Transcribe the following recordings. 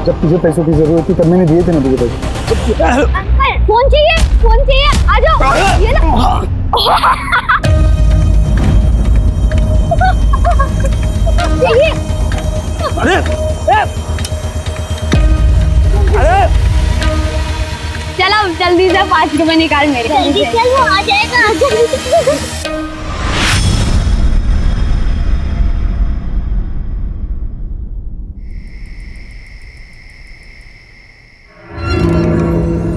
जब तुझे पैसों की जरूरत थी तब मैंने दिए थे ना तुझे पैसे। अंकल फोन चाहिए आ जाओ। ये ना चाहिए। अरे अरे चलो जल्दी से 5 रुपए निकाल मेरे। जल्दी चल वो आ जाएगा जल्दी।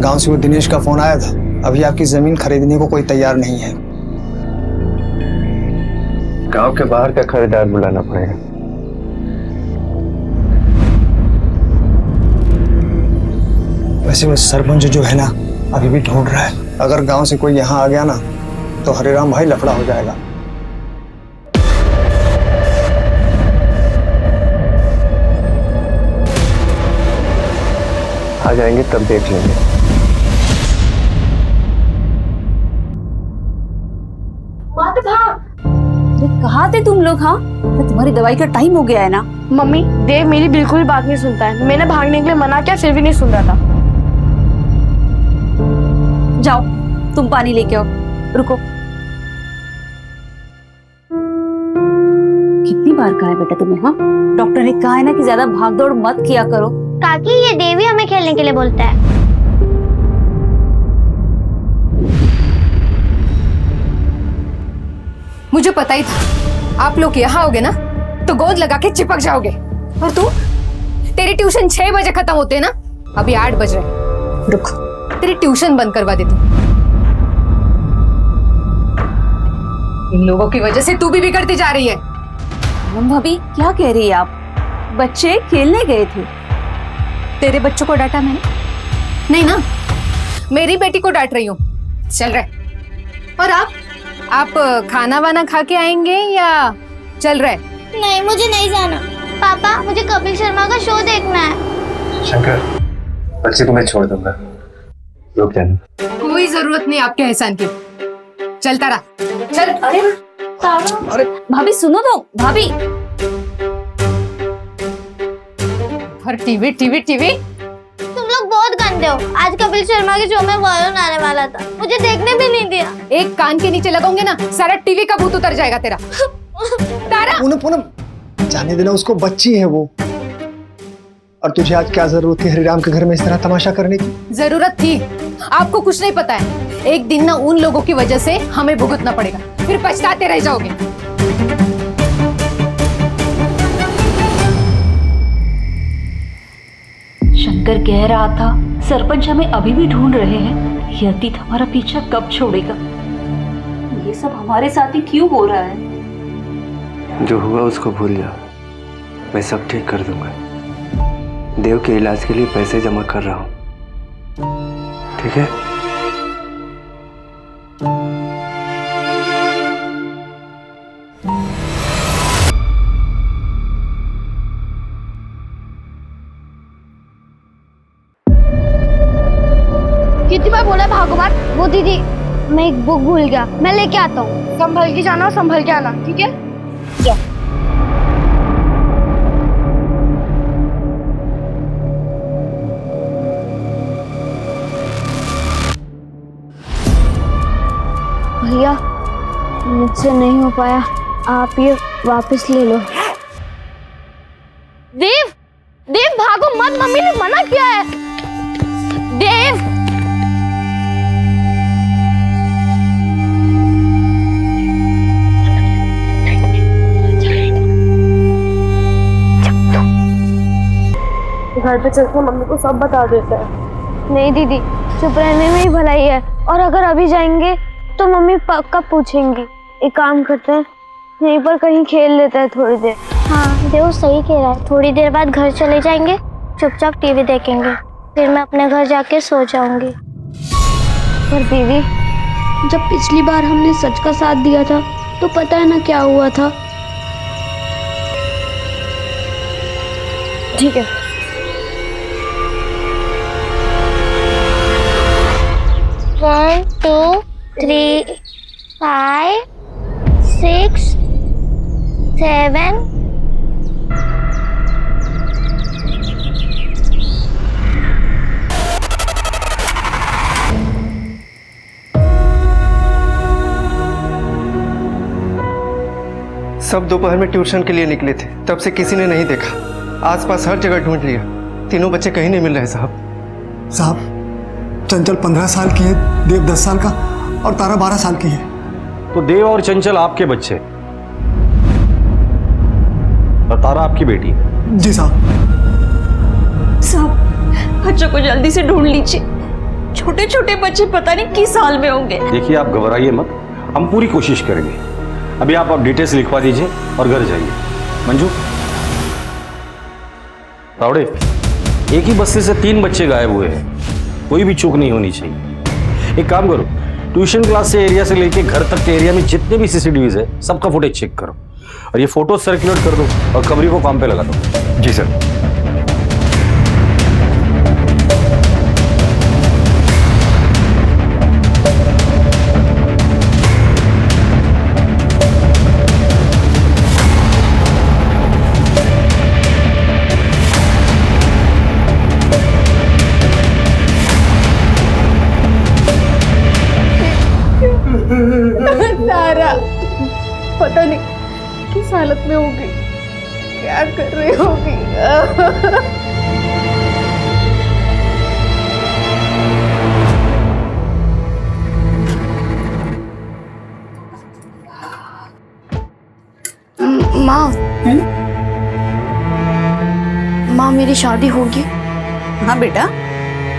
गांव से वो दिनेश का फोन आया था, अभी आपकी जमीन खरीदने को कोई तैयार नहीं है। गांव के बाहर का खरीदार बुलाना पड़ेगा। वैसे वो सरपंच जो है ना अभी भी ढूंढ रहा है। अगर गांव से कोई यहाँ आ गया ना तो हरिराम भाई लफड़ा हो जाएगा। आ जाएंगे तब देख लेंगे। कहाँ थे तुम लोग? हाँ तुम्हारी दवाई का टाइम हो गया है ना। मम्मी देव मेरी बिल्कुल बात नहीं सुनता है। मैंने भागने के लिए मना किया फिर भी नहीं सुन रहा था। जाओ तुम पानी लेके आओ। रुको, कितनी बार कहा है बेटा तुम्हें? हाँ डॉक्टर ने कहा है ना कि ज्यादा भागदौड़ मत किया करो। काकी ये देवी हमें खेलने के लिए बोलता है। मुझे पता ही था आप लोग यहाँ आओगे ना तो गोद लगा के चिपक जाओगे। और तू, तेरी ट्यूशन 6 बजे खत्म होते है ना, अभी 8 बज रहे। रुक, तेरी ट्यूशन बंद करवा देती हूँ। इन लोगों की वजह से तू भी बिगड़ती जा रही है। भाभी क्या कह रही है आप? बच्चे खेलने गए थे, तेरे बच्चों को डांटा मैंने? नहीं ना, मेरी बेटी को डांट रही हूँ। चल रहे। और आप खाना वाना खा के आएंगे या चल रहे? नहीं मुझे नहीं जाना पापा, मुझे कपिल शर्मा का शो देखना है। शंकर, बच्चे तुम्हें छोड़ दूंगा, रुक जाना। कोई जरूरत नहीं आपके एहसान की, चलता रहा। चल। अरे भाभी सुनो तो, भाभी। और टीवी टीवी टीवी। तुम लोग बहुत गंदे हो। आज कपिल शर्मा के शो में वरुण आने वाला था, मुझे देखने भी नहीं दिया। एक कान के नीचे लगाऊंगे ना सारा टीवी का भूत उतर जाएगा तेरा। तारा पूनम पूनम जाने देना उसको, बच्ची है वो। और तुझे आज क्या जरूरत थी हरिराम के घर में इस तरह तमाशा करने की? जरूरत थी, आपको कुछ नहीं पता है। एक दिन ना उन लोगों की वजह से हमें भुगतना पड़ेगा, फिर पछताते रह जाओगे। शंकर कह रहा था सरपंच हमें अभी भी ढूंढ रहे हैं। ये अतीत हमारा पीछा कब छोड़ेगा? ये सब हमारे साथ ही क्यों हो रहा है? जो हुआ उसको भूल जाओ, मैं सब ठीक कर दूंगा। देव के इलाज के लिए पैसे जमा कर रहा हूँ, ठीक है? कितनी बार बोला भागो मत। वो दीदी मैं एक बुक भूल गया, मैं लेके आता हूँ। संभल के जाना, संभल के आना, ठीक है? भैया मुझसे नहीं हो पाया, आप ये वापस ले लो। देव देव भागो मत, मम्मी ने मना किया है। देव घर पे चलकर मम्मी को सब बता देता है। नहीं दीदी, चुप रहने में ही भलाई है। और अगर अभी जाएंगे तो मम्मी पक्का पूछेंगी। एक काम करते हैं, यहीं पर कहीं खेल लेते हैं थोड़ी देर। हाँ देव सही कह रहा है, थोड़ी देर बाद घर चले जाएंगे, चुपचाप टीवी देखेंगे, फिर मैं अपने घर जाके सो जाऊंगी। पर दीदी जब पिछली बार हमने सच का साथ दिया था तो पता है ना क्या हुआ था? ठीक है। One, 2, 3, 5, 6, 7, सब दोपहर में ट्यूशन के लिए निकले थे, तब से किसी ने नहीं देखा। आसपास हर जगह ढूंढ लिया, तीनों बच्चे कहीं नहीं मिल रहे साहब। साहब, चंचल 15 साल की है, देव 10 साल का और तारा 12 साल की है। तो देव और चंचल आपके बच्चे और तारा आपकी बेटी है? जी साहब। साहब, बच्चों को जल्दी से ढूंढ लीजिए। छोटे छोटे बच्चे पता नहीं किस हाल में होंगे। देखिए, आप घबराइए मत, हम पूरी कोशिश करेंगे। अभी आप डिटेल्स लिखवा दीजिए और घर जाइए। मंजू, तावड़े, एक ही बस्ती से 3 बच्चे गायब हुए हैं, कोई भी चूक नहीं होनी चाहिए। एक काम करो, ट्यूशन क्लास से एरिया से लेके घर तक के एरिया में जितने भी सीसीटीवीज है सबका फुटेज चेक करो और ये फोटो सर्कुलेट कर दो और खबरी को काम पे लगा दो। जी सर। तारा पता नहीं किस हालत में होगी, क्या कर रही होगी। माँ मेरी शादी होगी? हाँ बेटा,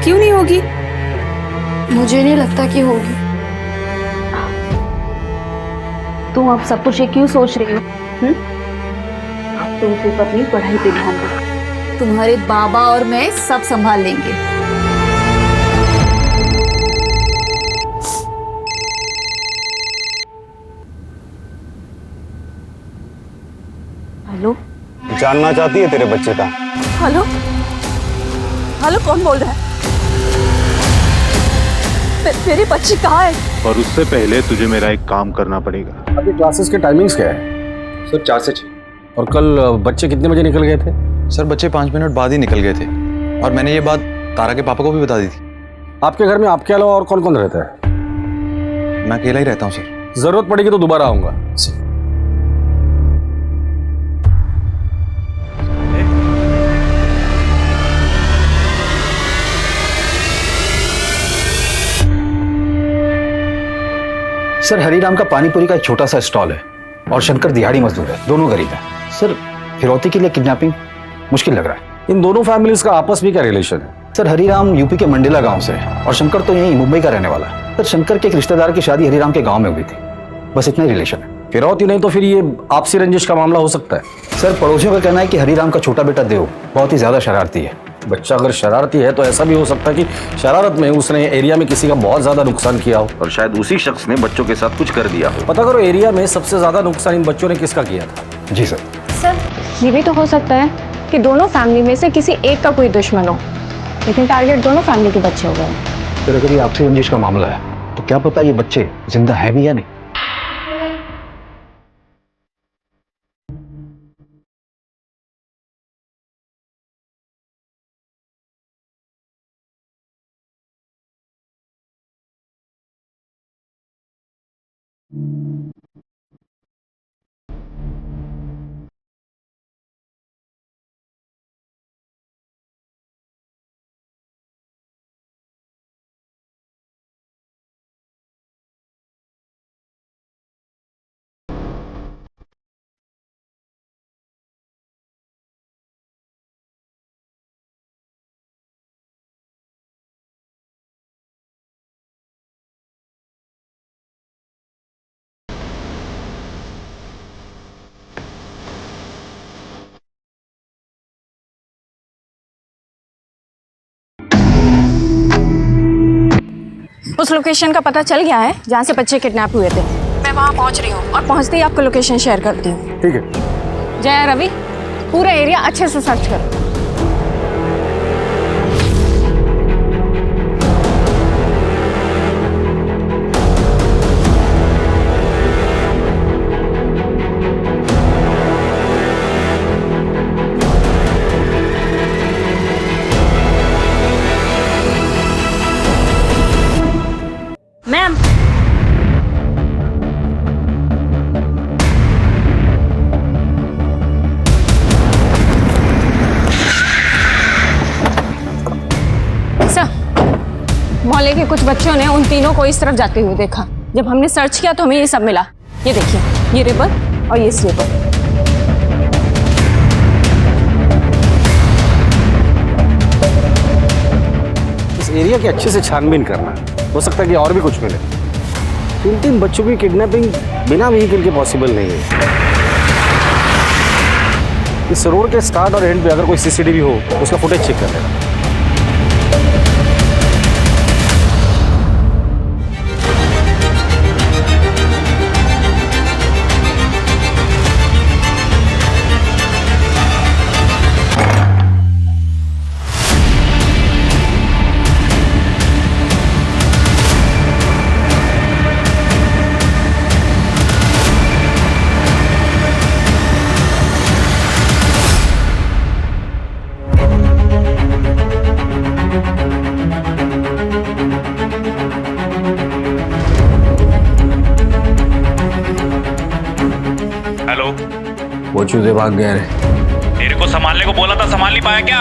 क्यों नहीं होगी? मुझे नहीं लगता कि होगी। तुम अब सब कुछ ये क्यों सोच रही हो? तुम सिर्फ अपनी पढ़ाई पे ध्यान दो। तुम्हारे बाबा और मैं सब संभाल लेंगे। हेलो, जानना चाहती है तेरे बच्चे का? हेलो, हेलो, कौन बोल रहा है? मेरे बच्चे कहाँ है? और उससे पहले तुझे मेरा एक काम करना पड़ेगा। अभी क्लासेस के टाइमिंग्स क्या है? सर 4 से 6। और कल बच्चे कितने बजे निकल गए थे? सर बच्चे 5 मिनट बाद ही निकल गए थे और मैंने ये बात तारा के पापा को भी बता दी थी। आपके घर में आपके अलावा और कौन कौन रहता है? मैं अकेला ही रहता हूँ सर। जरूरत पड़ेगी तो दोबारा आऊंगा। सर, हरीराम का पानीपुरी का एक छोटा सा स्टॉल है और शंकर दिहाड़ी मजदूर है, दोनों गरीब हैं। सर, फिरौती के लिए किडनैपिंग मुश्किल लग रहा है। इन दोनों फैमिलीज का आपस में क्या रिलेशन है? सर, हरीराम यूपी के मंडेला गांव से है और शंकर तो यहीं मुंबई का रहने वाला है। सर, शंकर के एक रिश्तेदार की शादी हरीराम के गांव में हुई थी, बस इतना ही रिलेशन है। फिरौती नहीं तो फिर ये आपसी रंजिश का मामला हो सकता है। सर, पड़ोसियों का कहना है कि हरीराम का छोटा बेटा देव बहुत ही ज्यादा शरारती है। बच्चा अगर शरारती है तो ऐसा भी हो सकता है कि शरारत में उसने एरिया में किसी का बहुत ज्यादा नुकसान किया हो और शायद उसी शख्स ने बच्चों के साथ कुछ कर दिया हो। पता करो एरिया में सबसे ज्यादा नुकसान इन बच्चों ने किसका किया था। जी सर। सर, ये भी तो हो सकता है कि दोनों फैमिली में से किसी एक का कोई दुश्मन हो, लेकिन टारगेट दोनों फैमिली के बच्चे हो गए। सर, अगर ये आपसी रंजिश का मामला है तो क्या पता ये बच्चे जिंदा है भी या नहीं। उस लोकेशन का पता चल गया है जहाँ से बच्चे किडनैप हुए थे। मैं वहाँ पहुँच रही हूँ और पहुँचते ही आपको लोकेशन शेयर करती हूँ। ठीक है। जया, रवि, पूरा एरिया अच्छे से सर्च करो। मोहल्ले के कुछ बच्चों ने उन तीनों को इस तरफ जाते हुए देखा। जब हमने सर्च किया तो हमें ये सब मिला। ये देखिए, ये रिबन और ये स्लीपर। इस एरिया की अच्छे से छानबीन करना, हो सकता है कि और भी कुछ मिले। 3 बच्चों की किडनैपिंग बिना व्हीकल के पॉसिबल नहीं है। इस रोड के स्टार्ट और एंड पे अगर कोई सीसीटीवी हो तो उसका फुटेज चेक कर लेना। वो चूजे भाग गए रे। तेरे को संभालने को बोला था, संभाल नहीं पाया क्या?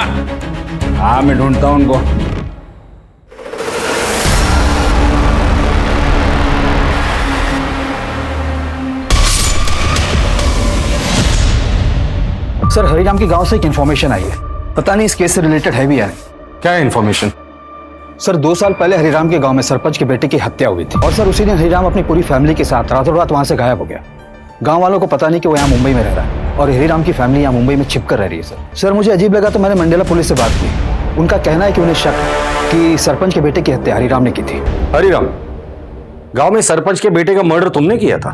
हाँ, मैं ढूंढता हूँ उनको। सर, हरिराम के गांव से एक इन्फॉर्मेशन आई है। पता नहीं इस केस से रिलेटेड है भी या नहीं। क्या इन्फॉर्मेशन? सर, 2 साल पहले हरिराम के गांव में सरपंच के बेटे की हत्या हुई थी और सर उसी दिन हरिराम अपनी पूरी फैमिली के साथ रातों रात वहां से गायब हो गया। गांव वालों को पता नहीं कि वो यहाँ मुंबई में रह रहा है और हरिराम की फैमिली यहाँ मुंबई में छिप कर रह रही है। सर मुझे अजीब लगा तो मैंने मंडेला पुलिस से बात की। उनका कहना है कि उन्हें शक कि सरपंच के बेटे की हत्या हरिराम ने की थी। हरिराम, गांव में सरपंच के बेटे का मर्डर तुमने किया था?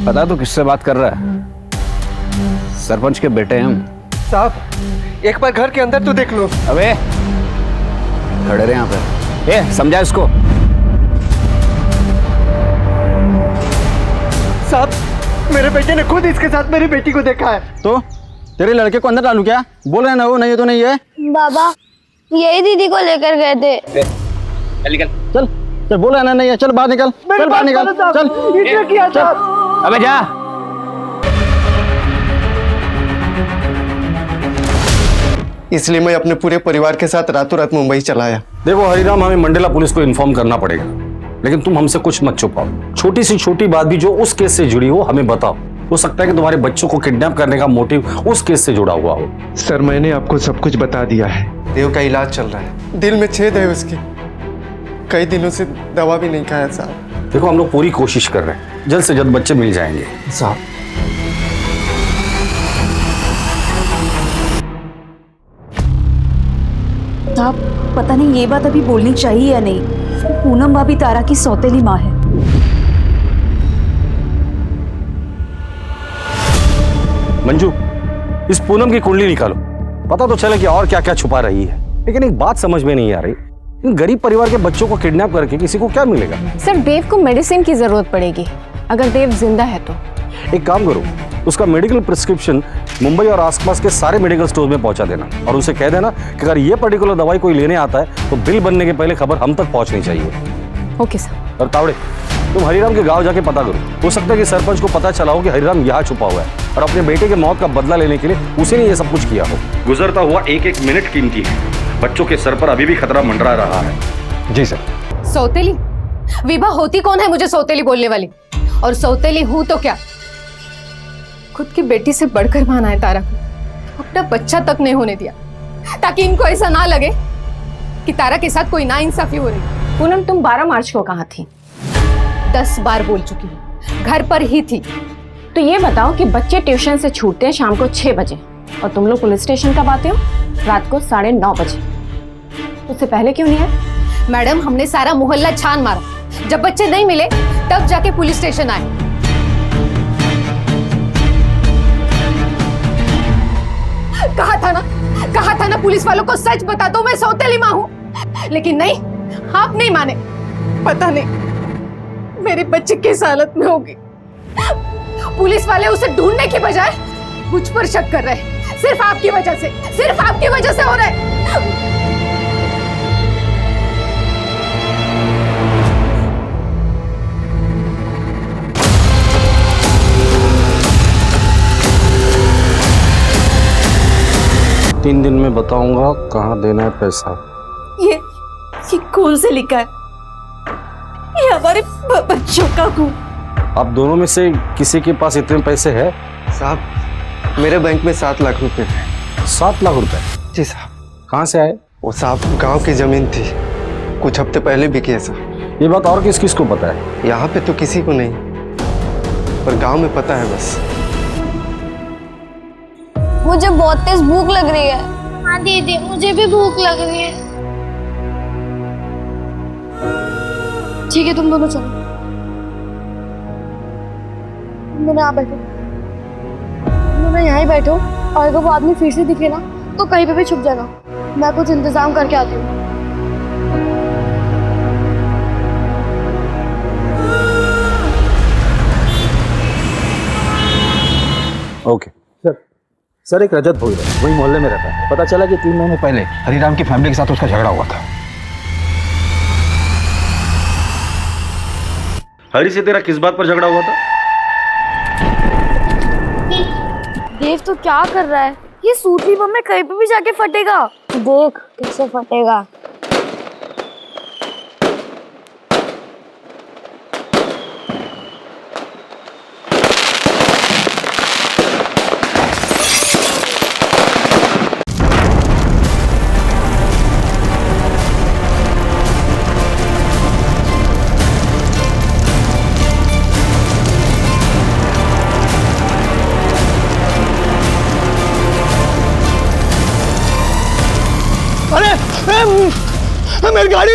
पता तो किससे बात कर रहा है? सरपंच के बेटे हैं हम। साहब, एक बार घर के अंदर तो देख लो। अबे खड़े रहे यहाँ पे। ए, समझा इसको। साहब, मेरे बेटे ने खुद इसके साथ मेरी बेटी को देखा है। तो तेरे लड़के को अंदर डालू क्या? बोल रहे ना वो नहीं तो नहीं है। बाबा, यही दीदी को लेकर गए थे। चल चल, बोल रहे ना नहीं है। चल बाहर निकल, चल बाहर निकल, चल। इसने किया साहब। अबे जा। इसलिए मैं अपने पूरे परिवार के साथ रातों रात मुंबई चला आया। देखो हरिराम, हमें मंडेला पुलिस को इन्फॉर्म करना पड़ेगा, लेकिन तुम हमसे कुछ मत छुपाओ। छोटी सी छोटी बात भी जो उस केस से जुड़ी हो हमें बताओ। हो सकता है कि तुम्हारे बच्चों को किडनैप करने का मोटिव उस केस से जुड़ा हुआ हो। सर, मैंने आपको सब कुछ बता दिया है। देव का इलाज चल रहा है। दिल में छेद है उसकी। कई दिनों से दवा भी नहीं खाया साहब। देखो, हम लोग पूरी कोशिश कर रहे हैं, जल्द से जल्द बच्चे मिल जाएंगे साहब। साहब, पता नहीं ये बात अभी बोलनी चाहिए या नहीं। पूनम भाभी तारा की सौतेली माँ है। मंजू, इस पूनम की कुंडली निकालो, पता तो चले कि और क्या क्या छुपा रही है। लेकिन एक बात समझ में नहीं आ रही, इन गरीब परिवार के बच्चों को किडनैप करके किसी को क्या मिलेगा? सर, देव को मेडिसिन की जरूरत पड़ेगी, अगर देव जिंदा है तो। एक काम करो, उसका मेडिकल प्रिस्क्रिप्शन मुंबई और आसपास के सारे मेडिकल स्टोर में पहुंचा देना और उसे कह देना कि अगर ये पर्टिकुलर दवाई कोई लेने आता है तो बिल बनने के पहले खबर हम तक पहुंचनी चाहिए। Okay sir. और तावड़े, तुम हरिराम के गांव जाके पता करो। हो सकता है कि सरपंच को पता चला हो कि हरिराम यहाँ छुपा हुआ है और अपने बेटे के मौत का बदला लेने के लिए उसी ने ये सब कुछ किया हो। गुजरता हुआ एक एक मिनट कीमती है। बच्चों के सर पर अभी भी खतरा मंडरा रहा है। जी सर। सौतेली? विभा होती कौन है मुझे सौतेली बोलने वाली? और सौतेली हूं तो क्या? खुद की बेटी से बढ़कर माना है तारा को। अपना बच्चा तक नहीं होने दिया ताकि इनको ऐसा ना लगे कि तारा के साथ कोई नाइंसाफी हो रही। पूनम, तुम 12 मार्च को कहाँ थी? 10 बार बोल चुकी हूँ, घर पर ही थी। तो ये बताओ कि बच्चे ट्यूशन से छूटते हैं शाम को 6 बजे और तुम लोग पुलिस स्टेशन कब आते हो? रात को 9:30 बजे। उससे पहले क्यों नहीं है? मैडम, हमने सारा मोहल्ला छान मारा। जब बच्चे नहीं मिले तब जाके पुलिस स्टेशन आए। कहा था ना पुलिस वालों को सच बता दो, मैं सौतेली माँ हूँ। लेकिन नहीं, आप नहीं माने। पता नहीं मेरे बच्चे किस हालत में होगी। पुलिस वाले उसे ढूंढने की बजाय मुझ पर शक कर रहे हैं। सिर्फ आपकी वजह से हो रहा है। 3 दिन में बताऊंगा कहाँ देना है पैसा। ये खून से लिखा है, ये हमारे बच्चों का खून। आप दोनों में से किसी के पास इतने पैसे हैं? साहब मेरे बैंक में 7 लाख रुपए हैं। 7 लाख रुपए? जी साहब। कहाँ से आए? वो साहब गांव की जमीन थी, कुछ हफ्ते पहले बिकी है साहब। ये बात और किस किस को पता है? यहाँ पे तो किसी को नहीं, पर गांव में पता है बस। मुझे बहुत तेज भूख लग रही है। हाँ दीदी, मुझे भी भूख लग रही है। ठीक है, तुम दोनों चलो। तुम यहाँ बैठो, तुम यहाँ ही बैठो, और अगर वो आदमी फिर से दिखे ना तो कहीं पे भी छुप जाना। मैं कुछ इंतजाम करके आती हूँ। ओके। सर एक रजत भोई है, वही मोहल्ले में रहता है। पता चला कि 3 महीने पहले हरिराम की फैमिली के साथ उसका झगड़ा हुआ था। हरी से तेरा किस बात पर झगड़ा हुआ था? देव तो क्या कर रहा है? ये सूतली बम में कहीं पे भी जाके फटेगा। देख कैसे फटेगा। मेरी गाड़ी!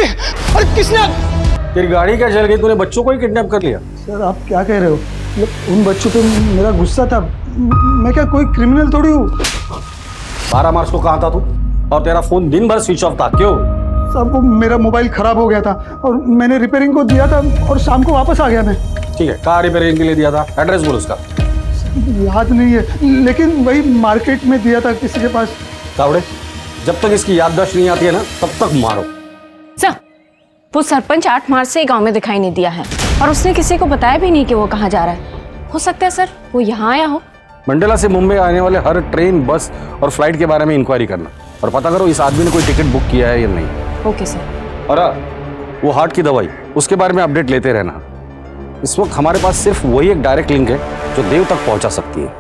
अरे किसने? तेरी गाड़ी क्या जल गई? तूने बच्चों को ही किडनैप कर लिया? सर आप क्या कह रहे हो? उन बच्चों पे मेरा गुस्सा था। मैं क्या कोई क्रिमिनल थोड़ी हूँ। 12 मार्च को कहाँ था तू? और तेरा फोन दिन भर स्विच ऑफ था, क्यों? सब मेरा मोबाइल खराब हो गया था और मैंने रिपेयरिंग को दिया था और शाम को वापस आ गया मैं। ठीक है, कहाँ रिपेयरिंग के लिए दिया था? एड्रेस बोल उसका। याद नहीं है, लेकिन वही मार्केट में दिया था किसी के पास। तावड़े, जब तक इसकी याददाश्त नहीं आती है ना, तब तक मारो। सर, वो सरपंच 8 मार्च से गांव में दिखाई नहीं दिया है और उसने किसी को बताया भी नहीं कि वो कहाँ जा रहा है। हो सकता है सर वो यहाँ आया हो। मंडला से मुंबई आने वाले हर ट्रेन, बस और फ्लाइट के बारे में इंक्वायरी करना और पता करो इस आदमी ने कोई टिकट बुक किया है या नहीं। Okay sir. और वो हार्ट की दवाई, उसके बारे में अपडेट लेते रहना। इस वक्त हमारे पास सिर्फ वही एक डायरेक्ट लिंक है जो देव तक पहुंचा सकती है।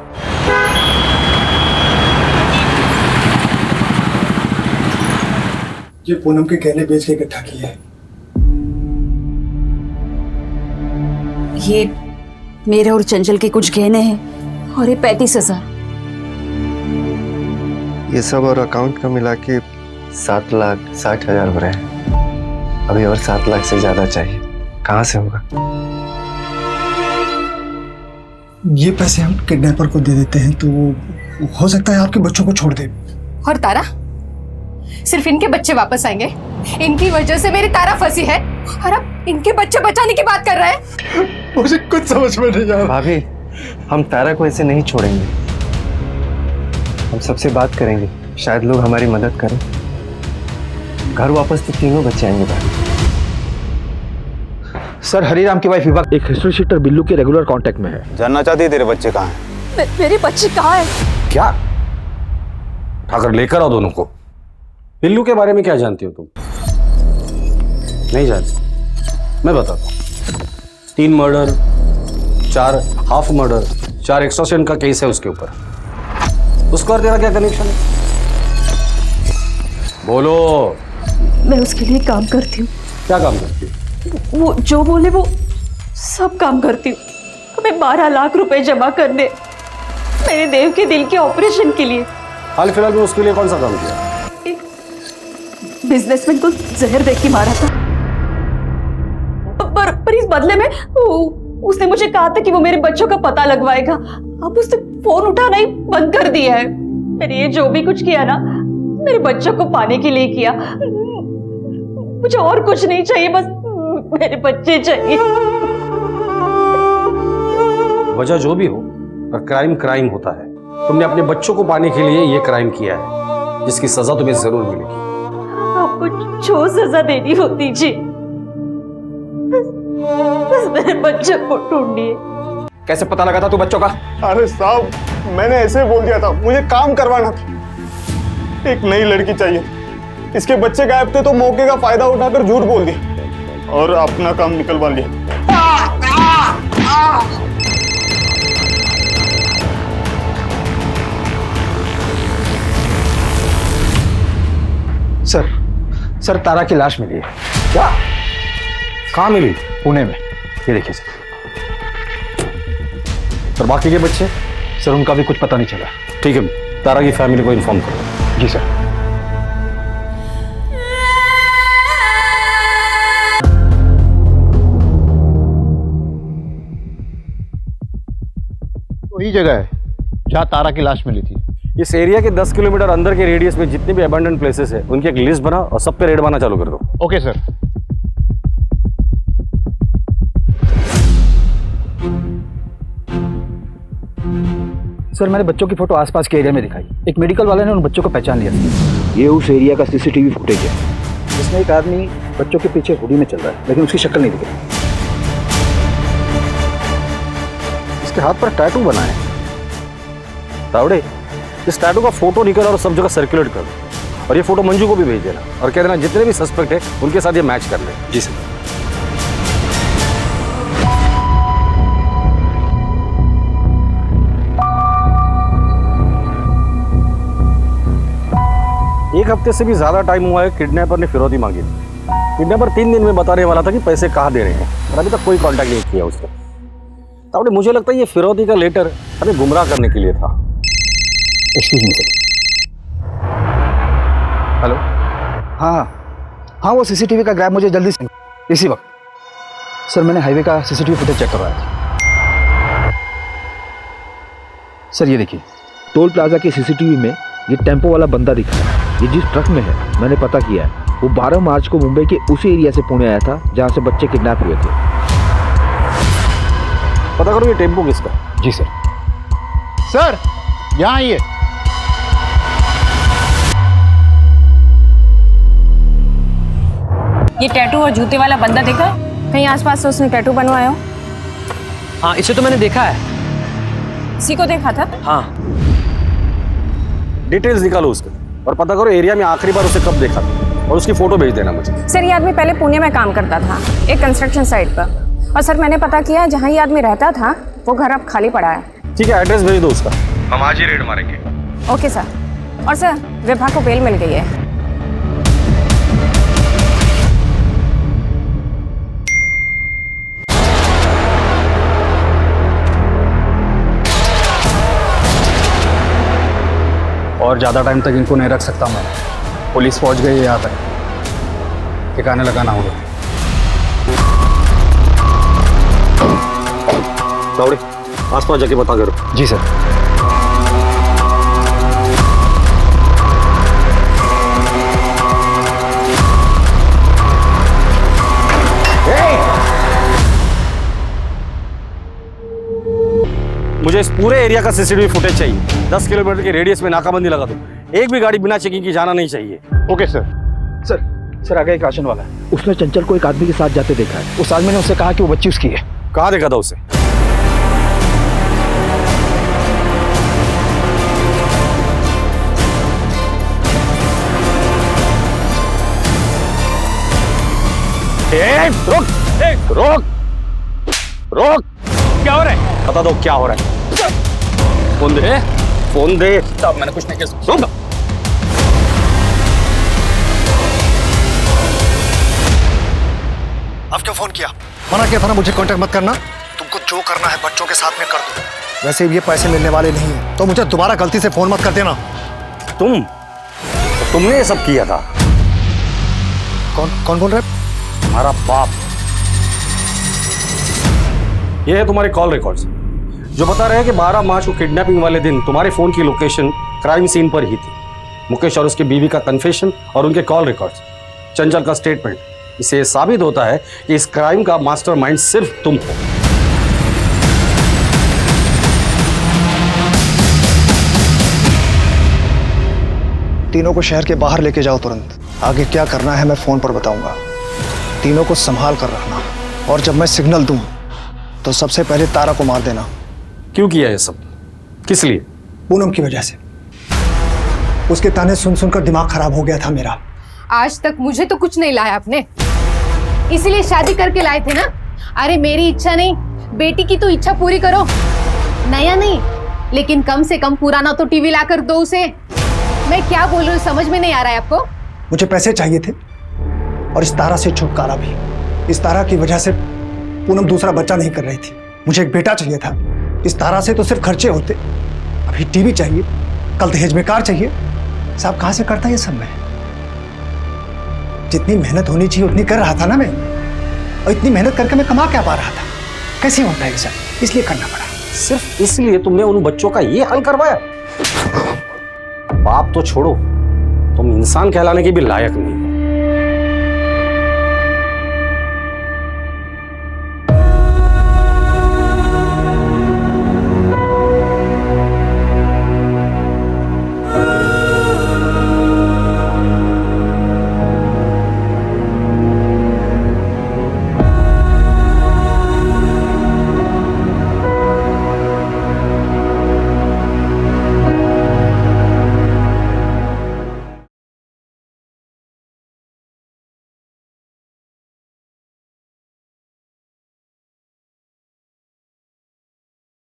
ये पूनम के गहने बेच के इकट्ठा किए हैं। ये मेरे और चंचल के कुछ गहने हैं और ये 35,000। ये सब और अकाउंट का मिला के 7,60,000 हो रहे हैं। अभी और 7 लाख से ज्यादा चाहिए, कहाँ से होगा? ये पैसे हम किडनैपर को दे देते हैं तो हो सकता है आपके बच्चों को छोड़ दे। और तारा, सिर्फ इनके बच्चे वापस आएंगे। इनकी वजह से मेरी तारा फंसी है और अब इनके बच्चे बचाने की बात कर रहा है। मुझे कुछ समझ में नहीं आ रहा। भाभी, हम तारा को ऐसे नहीं छोड़ेंगे। हम सबसे बात करेंगे, शायद लोग हमारी मदद करें। घर वापस तो तीनों बच्चे आएंगे भाभी। सर हरिराम की वाइफ विभा एक हिस्ट्री शीटर बिल्लू के रेगुलर कांटेक्ट में है। जानना चाहती है तेरे बच्चे कहाँ हैं? मेरे बच्चे कहाँ हैं? क्या? उठाकर लेकर आओ दोनों को। बिल्लू के बारे में क्या जानती हो तुम? नहीं जानती? मैं बताता हूँ। 3 मर्डर, 4 हाफ मर्डर, 4 एक्सटॉर्शन का केस है उसके ऊपर। उसका और तेरा क्या कनेक्शन है? बोलो। मैं उसके लिए काम करती हूँ। क्या काम करती है? वो जो बोले वो सब काम करती हूँ। हमें 12 लाख रुपए जमा करने, मेरे देव के दिल के ऑपरेशन के लिए। हाल फिलहाल में उसके लिए कौन सा काम किया? बिजनेसमैन को जहर देख के मारा था, पर इस बदले में उसने मुझे कहा था कि वो मेरे बच्चों का पता लगवाएगा। अब उसने फोन उठाना ही बंद कर दिया है। मैंने ये जो भी कुछ किया ना, मेरे बच्चों को पाने के लिए किया। मुझे और कुछ नहीं चाहिए, बस मेरे बच्चे चाहिए। वजह जो भी हो, पर क्राइम क्राइम होता है। तुमने अपने बच्चों को पाने के लिए ये क्राइम किया है, जिसकी सजा तुम्हें जरूर मिलेगी। आपको जो सजा देनी होती जी, बस मेरे बच्चे को ढूंढिए। कैसे पता लगा था तू बच्चों का? अरे साहब, मैंने ऐसे बोल दिया था, मुझे काम करवाना था। एक नई लड़की चाहिए। इसके बच्चे गायब थे तो मौके का फायदा उठाकर झूठ बोल दिया और अपना काम निकलवा लिया। सर तारा की लाश मिली है। क्या? कहाँ मिली? पुणे में। ये देखिए सर। और बाकी के बच्चे? सर उनका भी कुछ पता नहीं चला। ठीक है, तारा की फैमिली को इन्फॉर्म करो। जी सर। वही जगह है जहाँ तारा की लाश मिली थी। इस एरिया के 10 किलोमीटर अंदर के रेडियस में जितने भी अबैंडन प्लेसेस है उनकी एक लिस्ट बना और सब पे रेड मारना चालू कर दो। Okay sir. सर मैंने बच्चों की फोटो आसपास के एरिया में दिखाई। एक मेडिकल वाले ने उन बच्चों को पहचान लिया। ये उस एरिया का सीसीटीवी फुटेज है। इसमें एक आदमी बच्चों के पीछे हुडी में चल रहा है, लेकिन उसकी शक्ल नहीं दिख रही। इसके हाथ पर टैटू बना है। तावड़े, इस टैटू का फोटो निकल और सब जगह सर्कुलेट कर दो और ये फोटो मंजू को भी भेज देना और कह देना जितने भी सस्पेक्ट है उनके साथ ये मैच कर ले। जी सर। एक हफ्ते से भी ज्यादा टाइम हुआ है किडनैपर ने फिरौती मांगी थी। किडनैपर 3 दिन में बताने वाला था कि पैसे कहाँ दे रहे हैं और अभी तक कोई कांटेक्ट नहीं किया उसने। तावड़े, मुझे लगता है ये फिरौती का लेटर हमें गुमराह करने के लिए था। Excuse me sir. हेलो। हाँ वो सीसीटीवी का ग्रैब मुझे जल्दी से इसी वक्त। सर मैंने हाईवे का सीसीटीवी फुटेज चेक करवाया था। सर ये देखिए, टोल प्लाजा के सीसीटीवी में ये टेम्पो वाला बंदा दिखा है। ये जिस ट्रक में है मैंने पता किया है, वो 12 मार्च को मुंबई के उसी एरिया से पुणे आया था जहाँ से बच्चे किडनैप हुए थे। पता करो ये टेम्पो किसका। जी सर। सर यहाँ आइए। ये टैटू और जूते वाला बंदा देखा है? कहीं आसपास से उसने टैटू बनवाया हो? हाँ इसे तो मैंने देखा है। इसी को देखा था? हाँ। डिटेल्स निकालो उसके और पता करो एरिया में आखिरी बार उसे कब देखा था और उसकी फोटो भेज देना मुझे। सर ये आदमी पहले पुणे में काम करता था एक कंस्ट्रक्शन साइट पर, और सर मैंने पता किया जहाँ ये आदमी रहता था वो घर अब खाली पड़ा है। ठीक है, एड्रेस भेज दो उसका। हम आज ही रेड मारेंगे। Okay sir. और सर विभा को बेल मिल गई है। और ज़्यादा टाइम तक इनको नहीं रख सकता मैं। पुलिस पहुंच गई है यहाँ तक। ठिकाने लगाना होगा। तावड़े, आसपास जाके पता करो। जी सर। मुझे इस पूरे एरिया का सीसीटीवी फुटेज चाहिए। 10 किलोमीटर के रेडियस में नाकाबंदी लगा दो। एक भी गाड़ी बिना चेकिंग की जाना नहीं चाहिए। Okay sir. सर आगे एक राशन वाला है। उसने चंचल को एक आदमी के साथ जाते देखा है। उस आदमी ने उससे कहा कि वो बच्ची उसकी है। कहाँ देखा था उसे? रोक रोक रोक। क्या हो रहा है? बता दो क्या हो रहा है। फोन दे, फोन दे। मैंने कुछ नहीं किया। अब क्यों फोन किया? मना किया था ना मुझे कांटेक्ट मत करना। तुमको जो करना है बच्चों के साथ में कर दो। वैसे भी ये पैसे मिलने वाले नहीं है तो मुझे दोबारा गलती से फोन मत कर देना। तुमने ये सब किया था? कौन बोल रहा है? हमारा बाप। ये है तुम्हारे कॉल रिकॉर्ड्स जो बता रहे हैं कि 12 मार्च को किडनैपिंग वाले दिन तुम्हारे फोन की लोकेशन क्राइम सीन पर ही थी। मुकेश और उसकी बीवी का कन्फेशन और उनके कॉल रिकॉर्ड्स, चंचल का स्टेटमेंट, इससे साबित होता है कि इस क्राइम का मास्टरमाइंड सिर्फ तुम हो। तीनों को शहर के बाहर लेके जाओ तुरंत। आगे क्या करना है मैं फोन पर बताऊंगा। तीनों को संभाल कर रखना और जब मैं सिग्नल दूं तो सबसे पहले तारा को मार देना। क्यों किया ये सब? किस लिए? पूनम की वजह से। उसके ताने सुन सुनकर दिमाग खराब हो गया था मेरा। आज तक मुझे तो कुछ नहीं लाया आपने, इसीलिए शादी करके लाए थे ना। अरे मेरी इच्छा नहीं, बेटी की तो इच्छा पूरी करो। नया नहीं, लेकिन कम से कम पुराना तो टीवी ला कर दो उसे। मैं क्या बोल रही हूँ समझ में नहीं आ रहा है आपको? मुझे पैसे चाहिए थे और इस तारा से छुटकारा भी। इस तारा की वजह से पूनम दूसरा बच्चा नहीं कर रही थी। मुझे एक बेटा चाहिए था। इस तारा से तो सिर्फ खर्चे होते, अभी टीवी चाहिए, कल दहेज में कार चाहिए। साहब कहाँ से करता ये सब मैं? जितनी मेहनत होनी चाहिए उतनी कर रहा था ना मैं, और इतनी मेहनत करके मैं कमा क्या पा रहा था? कैसे होता है सर? इसलिए करना पड़ा। सिर्फ इसलिए तुमने उन बच्चों का ये हाल करवाया? बाप तो छोड़ो, तुम इंसान कहलाने के भी लायक नहीं।